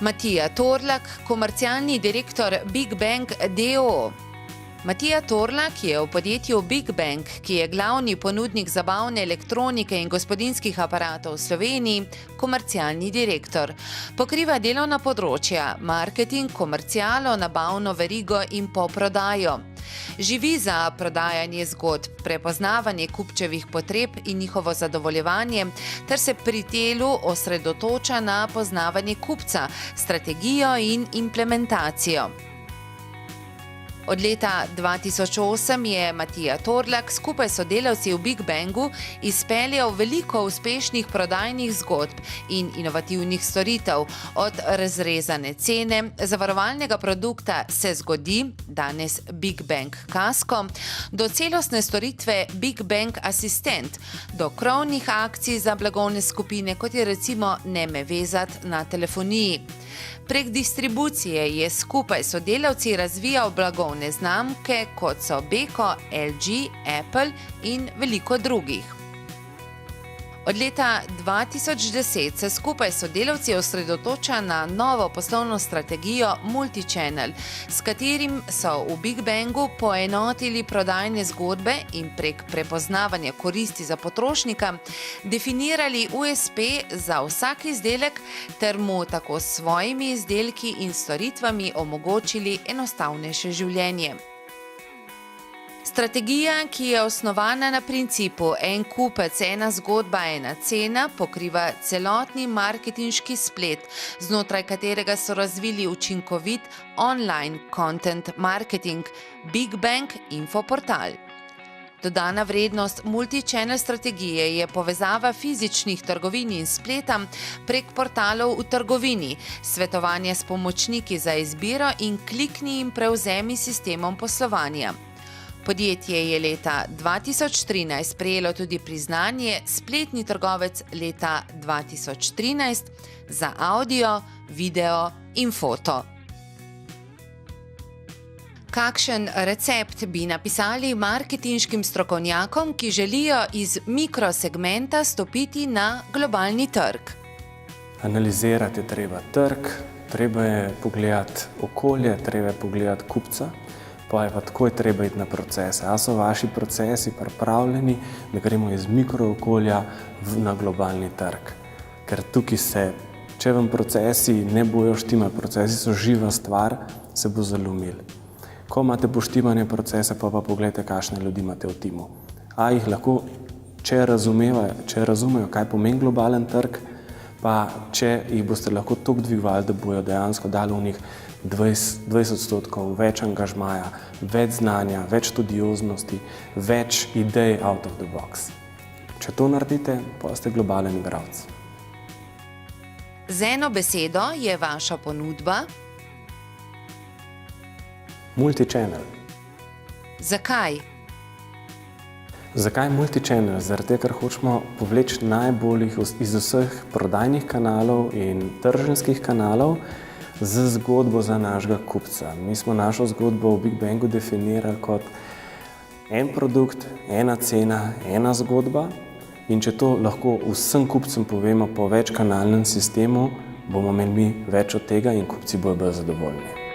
Matija Torlak, komercialni direktor Big Bang d.o.o. Matija Torlak je v podjetju Big Bang, ki je glavni ponudnik zabavne elektronike in gospodinjskih aparatov v Sloveniji, komercialni direktor. Pokriva delovna področja, marketing, komercialo, nabavno verigo in poprodajo. Živi za prodajanje zgodb, prepoznavanje kupčevih potreb in njihovo zadovoljevanje, ter se pri delu osredotoča na poznavanje kupca, strategijo in implementacijo. Od leta 2008 je Matija Torlak skupaj s sodelavci v Big Bangu izpeljal veliko uspešnih prodajnih zgodb in inovativnih storitev, od razrezane cene, zavarovalnega produkta Se zgodi, danes Big Bang Kasko, do celostne storitve Big Bang Asistent, do krovnih akcij za blagovne skupine, kot je recimo Ne me vezat na telefoniji. Prek distribucije je skupaj s sodelavci razvijal blagovne znamke, kot so Beko, LG, Apple in veliko drugih. Od leta 2010 se skupaj s sodelavci osredotoča na novo poslovno strategijo Multichannel, s katerim so v Big Bangu poenotili prodajne zgodbe in prek prepoznavanja koristi za potrošnika definirali USP za vsak izdelek ter mu tako s svojimi izdelki in storitvami omogočili enostavnejše življenje. Strategija, ki je osnovana na principu en kupec, ena zgodba, ena cena, pokriva celotni marketinški splet, znotraj katerega so razvili učinkovit online content marketing, Big Bang infoportal. Dodana vrednost multichannel strategije je povezava fizičnih trgovin in spleta prek portalov v trgovini, svetovanje s pomočniki za izbiro in klikni in prevzemi sistemom poslovanja. Podjetje je leta 2013 prejelo tudi priznanje Spletni trgovec leta 2013 za avdio, video in foto. Kakšen recept bi napisali marketinškim strokovnjakom, ki želijo iz mikrosegmenta stopiti na globalni trg? Analizirati je treba trg, treba je pogledati okolje, treba je pogledati kupca. Pa je pa takoj treba iti na procese. A so vaši procesi pripravljeni, da gremo iz mikrookolja na globalni trg? Ker tukaj se, če vam procesi ne bojo štimali, procesi so živa stvar, se bo zalomil. Ko imate poštimanje procesa, pa pogledajte, kakšne ljudi imate v timu. A jih lahko, če razumejo, kaj pomeni globalen trg, pa če jih boste lahko toliko dvigovali, da bojo dejansko dali v njih 20%, več angažmaja, več znanja, več studioznosti, več idej out of the box. Če to naredite, pa ste globalen igralec. Z eno besedo je vaša ponudba? Multichannel. Zakaj? Zakaj multichannel? Zaradi tega, ker hočemo povleči najboljih iz vseh prodajnih kanalov in trženjskih kanalov z zgodbo za našega kupca. Mi smo našo zgodbo v Big Bangu definirali kot en produkt, ena cena, ena zgodba, in če to lahko vsem kupcem povemo po večkanalnem sistemu, bomo imeli mi več od tega in kupci bodo bolj zadovoljni.